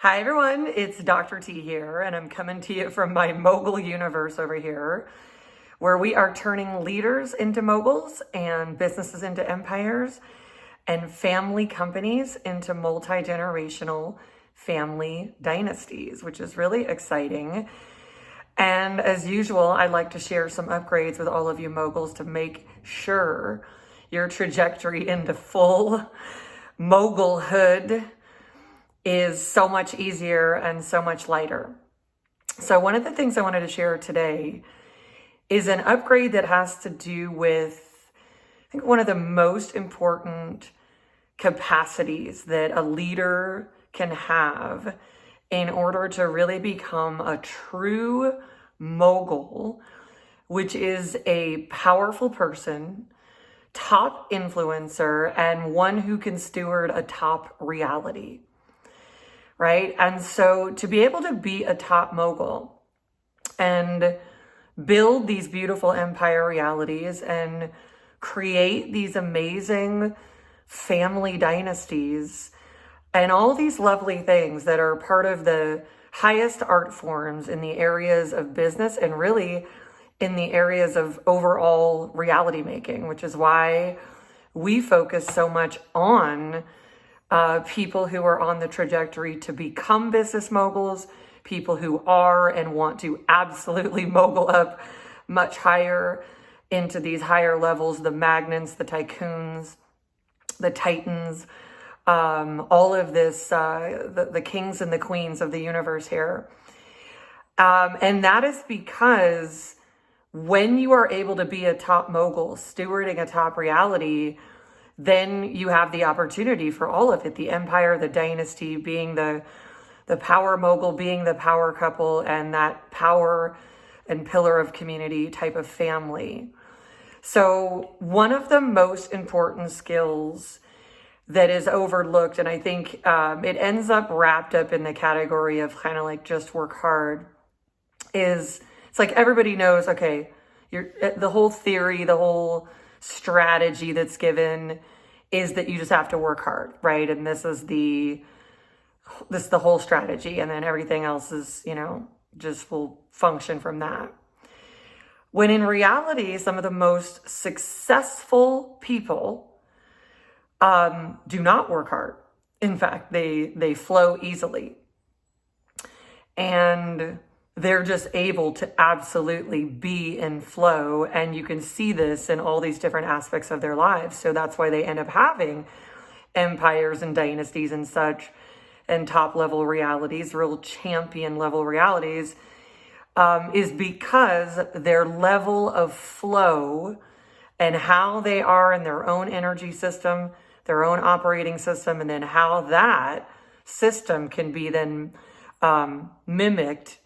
Hi everyone, it's Dr. T here, and I'm coming to you from my Mogul universe over here, where we are turning leaders into moguls and businesses into empires and family companies into multi-generational family dynasties, which is really exciting. And as usual, I'd like to share some upgrades with all of you moguls to make sure your trajectory into full mogulhood is so much easier and so much lighter. So one of the things I wanted to share today is an upgrade that has to do with, I think, one of the most important capacities that a leader can have in order to really become a true mogul, which is a powerful person, top influencer, and one who can steward a top reality. Right? And so to be able to be a top mogul and build these beautiful empire realities and create these amazing family dynasties and all these lovely things that are part of the highest art forms in the areas of business and really in the areas of overall reality making, which is why we focus so much on people who are on the trajectory to become business moguls, people who are and want to absolutely mogul up much higher into these higher levels, the magnates, the tycoons, the titans, all of this, the kings and the queens of the universe here. And that is because when you are able to be a top mogul, stewarding a top reality, then you have the opportunity for all of it, the empire, the dynasty, being the power mogul, being the power couple, and that power and pillar of community type of family. So one of the most important skills that is overlooked, and I think it ends up wrapped up in the category of kind of like just work hard, is it's like everybody knows, okay, the whole theory, the whole strategy that's given is that you just have to work hard, right? And this is the whole strategy, and then everything else is, just will function from that. When in reality, some of the most successful people do not work hard. In fact, they flow easily, and they're just able to absolutely be in flow. And you can see this in all these different aspects of their lives. So that's why they end up having empires and dynasties and such, and top level realities, real champion level realities, is because their level of flow and how they are in their own energy system, their own operating system, and then how that system can be then mimicked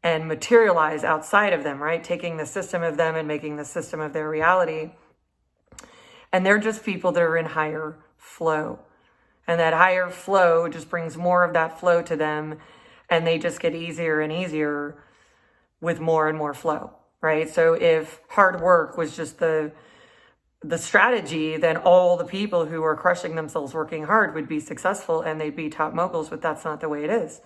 and materialize outside of them, right? Taking the system of them and making the system of their reality. And they're just people that are in higher flow. And that higher flow just brings more of that flow to them. And they just get easier and easier with more and more flow, right? So if hard work was just the strategy, then all the people who are crushing themselves working hard would be successful and they'd be top moguls, but that's not the way it is.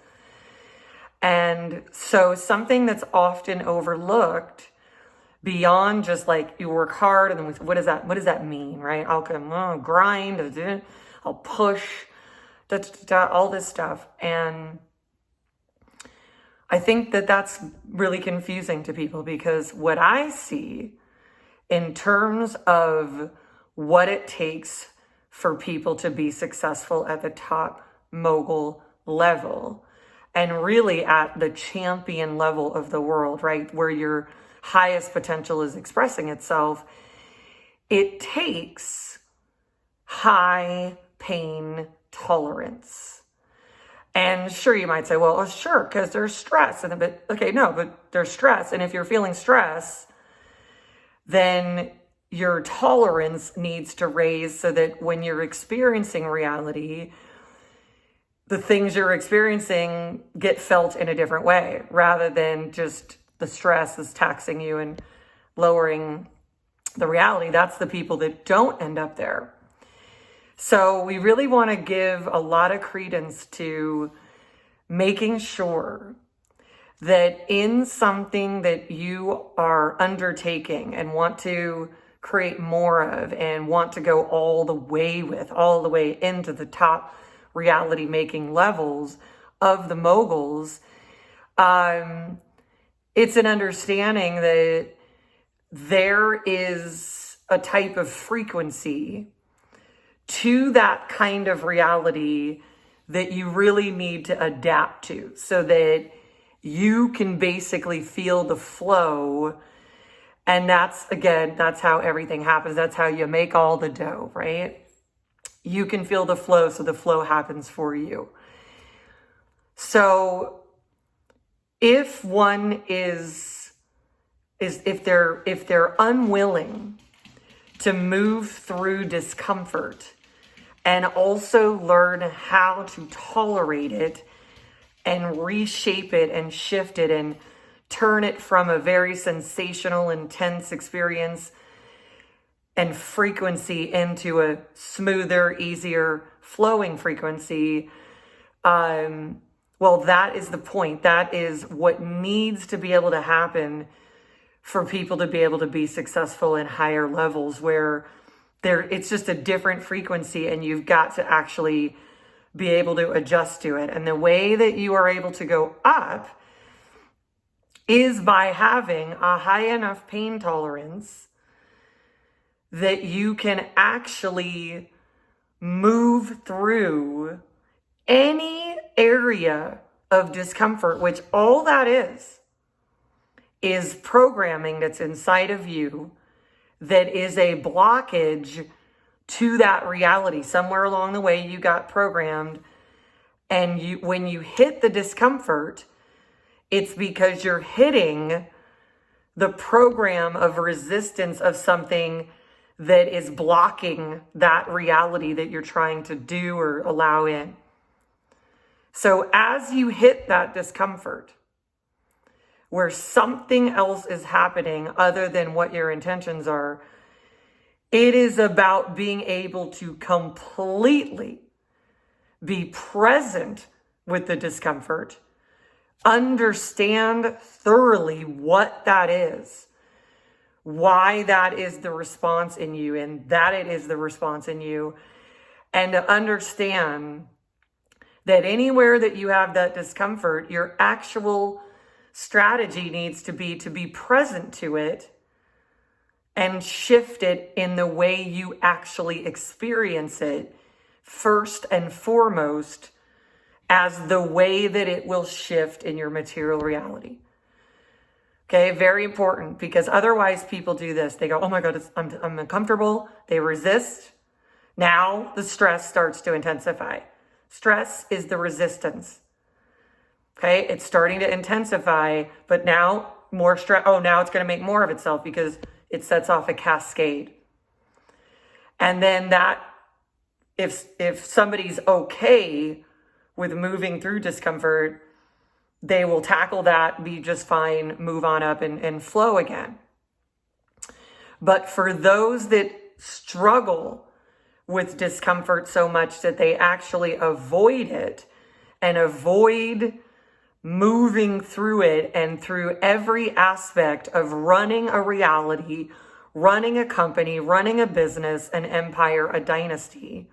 And so something that's often overlooked beyond just like you work hard and then what does that mean, right? I'll grind, I'll push, all this stuff. And I think that that's really confusing to people, because what I see in terms of what it takes for people to be successful at the top mogul level, and really at the champion level of the world, right? Where your highest potential is expressing itself, it takes high pain tolerance. And sure, you might say, well, sure, because there's stress. But there's stress. And if you're feeling stress, then your tolerance needs to raise so that when you're experiencing reality, the things you're experiencing get felt in a different way, rather than just the stress is taxing you and lowering the reality. That's the people that don't end up there. So we really want to give a lot of credence to making sure that in something that you are undertaking and want to create more of and want to go all the way into the top reality making levels of the moguls, it's an understanding that there is a type of frequency to that kind of reality that you really need to adapt to so that you can basically feel the flow. And that's how everything happens. That's how you make all the dough, right? You can feel the flow, so the flow happens for you. So if one if they're unwilling to move through discomfort and also learn how to tolerate it and reshape it and shift it and turn it from a very sensational, intense experience and frequency into a smoother, easier, flowing frequency, well, that is the point. That is what needs to be able to happen for people to be able to be successful in higher levels where it's just a different frequency and you've got to actually be able to adjust to it. And the way that you are able to go up is by having a high enough pain tolerance that you can actually move through any area of discomfort, which all that is programming that's inside of you that is a blockage to that reality. Somewhere along the way you got programmed, and when you hit the discomfort, it's because you're hitting the program of resistance of something that is blocking that reality that you're trying to do or allow in. So as you hit that discomfort, where something else is happening other than what your intentions are, it is about being able to completely be present with the discomfort, understand thoroughly what that is, why that is the response in you, and that it is the response in you, and to understand that anywhere that you have that discomfort, your actual strategy needs to be present to it and shift it in the way you actually experience it, first and foremost, as the way that it will shift in your material reality. Okay, very important, because otherwise people do this. They go, oh my God, I'm uncomfortable. They resist. Now the stress starts to intensify. Stress is the resistance. Okay, it's starting to intensify, but now more stress. Oh, now it's going to make more of itself because it sets off a cascade. And then that, if somebody's okay with moving through discomfort, they will tackle that, be just fine, move on up and flow again. But for those that struggle with discomfort so much that they actually avoid it and avoid moving through it and through every aspect of running a reality, running a company, running a business, an empire, a dynasty,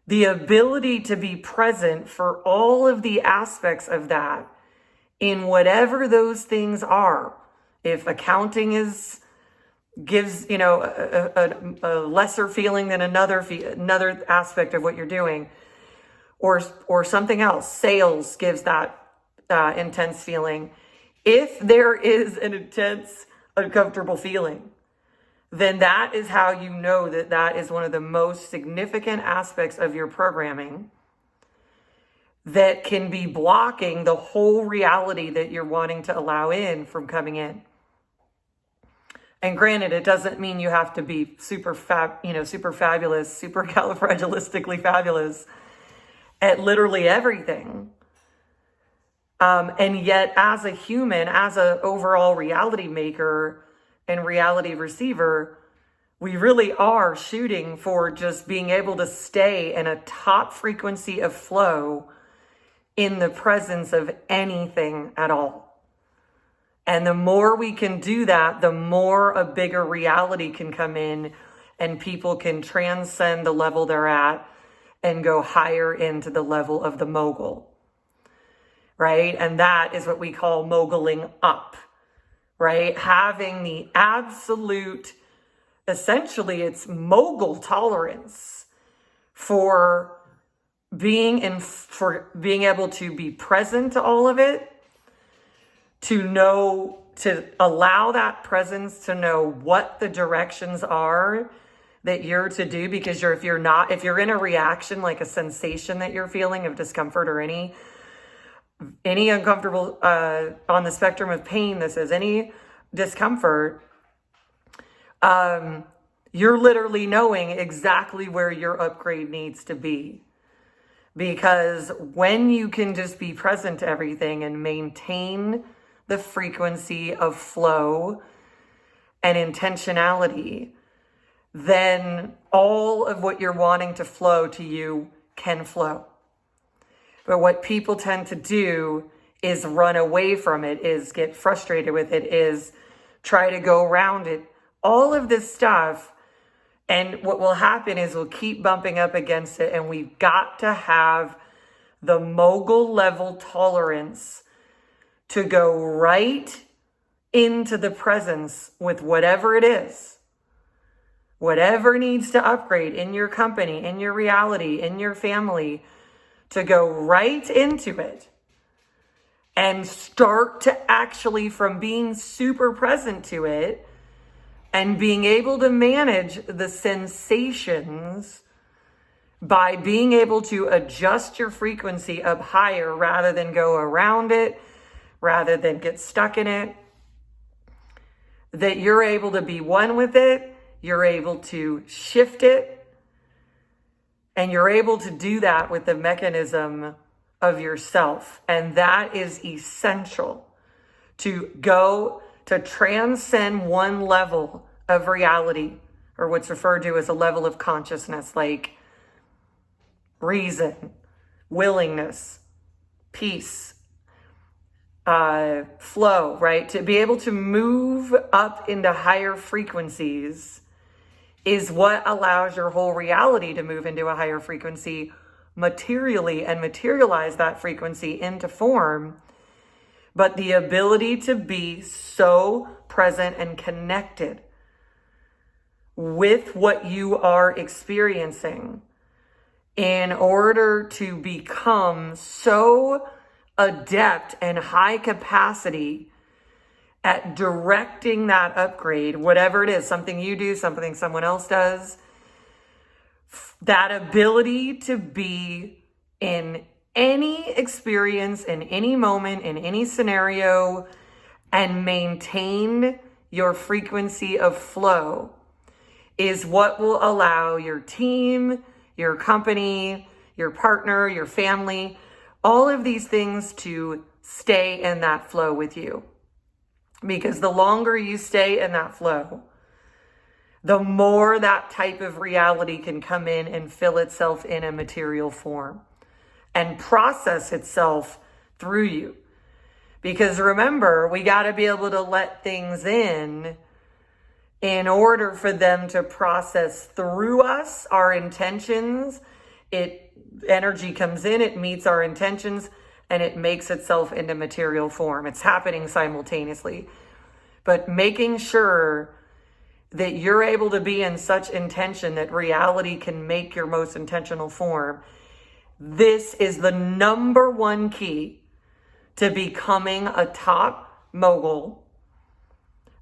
the ability to be present for all of the aspects of that in whatever those things are. If accounting gives a lesser feeling than another aspect of what you're doing, or something else, sales gives that intense feeling. If there is an intense, uncomfortable feeling, then that is how you know that is one of the most significant aspects of your programming that can be blocking the whole reality that you're wanting to allow in from coming in. And granted, it doesn't mean you have to be super fabulous, supercalifragilistically fabulous at literally everything. And yet, as a human, as an overall reality maker and reality receiver, we really are shooting for just being able to stay in a top frequency of flow in the presence of anything at all. And the more we can do that, the more a bigger reality can come in and people can transcend the level they're at and go higher into the level of the mogul, right? And that is what we call moguling up, right? Having the absolute, essentially it's mogul tolerance for being able to be present to all of it, to allow that presence to know what the directions are that you're to do, because if you're in a reaction, like a sensation that you're feeling of discomfort or any uncomfortable, on the spectrum of pain, this is any discomfort, you're literally knowing exactly where your upgrade needs to be. Because when you can just be present to everything and maintain the frequency of flow and intentionality, then all of what you're wanting to flow to you can flow. But what people tend to do is run away from it, is get frustrated with it, is try to go around it. All of this stuff. And what will happen is we'll keep bumping up against it, and we've got to have the mogul level tolerance to go right into the presence with whatever it is, whatever needs to upgrade in your company, in your reality, in your family, to go right into it and start to actually, from being super present to it, and being able to manage the sensations by being able to adjust your frequency up higher rather than go around it, rather than get stuck in it, that you're able to be one with it, you're able to shift it, and you're able to do that with the mechanism of yourself. And that is essential to transcend one level of reality, or what's referred to as a level of consciousness, like reason, willingness, peace, flow, right? To be able to move up into higher frequencies is what allows your whole reality to move into a higher frequency materially and materialize that frequency into form. But the ability to be so present and connected with what you are experiencing in order to become so adept and high capacity at directing that upgrade, whatever it is, something you do, something someone else does, that ability to be in any experience, in any moment, in any scenario, and maintain your frequency of flow is what will allow your team, your company, your partner, your family, all of these things to stay in that flow with you. Because the longer you stay in that flow, the more that type of reality can come in and fill itself in a material form and process itself through you. Because remember, we got to be able to let things in order for them to process through us, our intentions. Energy comes in, it meets our intentions, and it makes itself into material form. It's happening simultaneously. But making sure that you're able to be in such intention that reality can make your most intentional form, this is the number one key to becoming a top mogul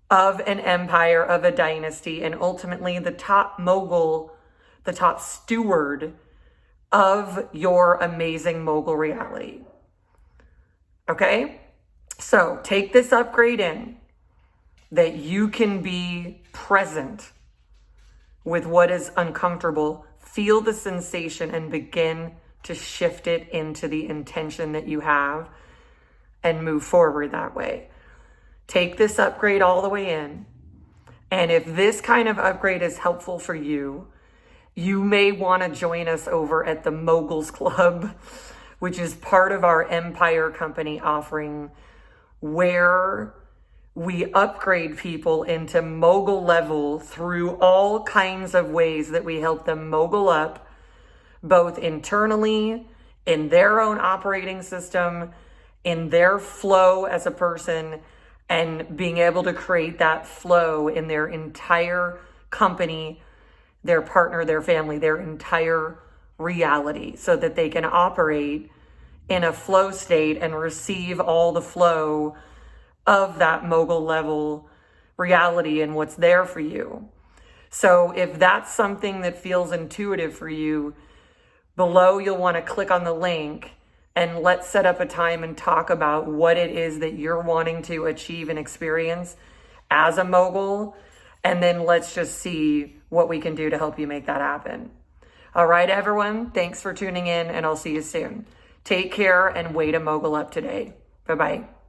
of an empire, of a dynasty, and ultimately the top mogul, the top steward of your amazing mogul reality. Okay? So take this upgrade in, that you can be present with what is uncomfortable, feel the sensation, and begin to shift it into the intention that you have and move forward that way. Take this upgrade all the way in. And if this kind of upgrade is helpful for you, you may want to join us over at the Moguls Club which is part of our Empire Company offering, where we upgrade people into mogul level through all kinds of ways that we help them mogul up, both internally, in their own operating system, in their flow as a person, and being able to create that flow in their entire company, their partner, their family, their entire reality, so that they can operate in a flow state and receive all the flow of that mogul level reality and what's there for you. So if that's something that feels intuitive for you, below you'll want to click on the link and let's set up a time and talk about what it is that you're wanting to achieve and experience as a mogul. And then let's just see what we can do to help you make that happen. All right, everyone. Thanks for tuning in, and I'll see you soon. Take care and way to mogul up today. Bye-bye.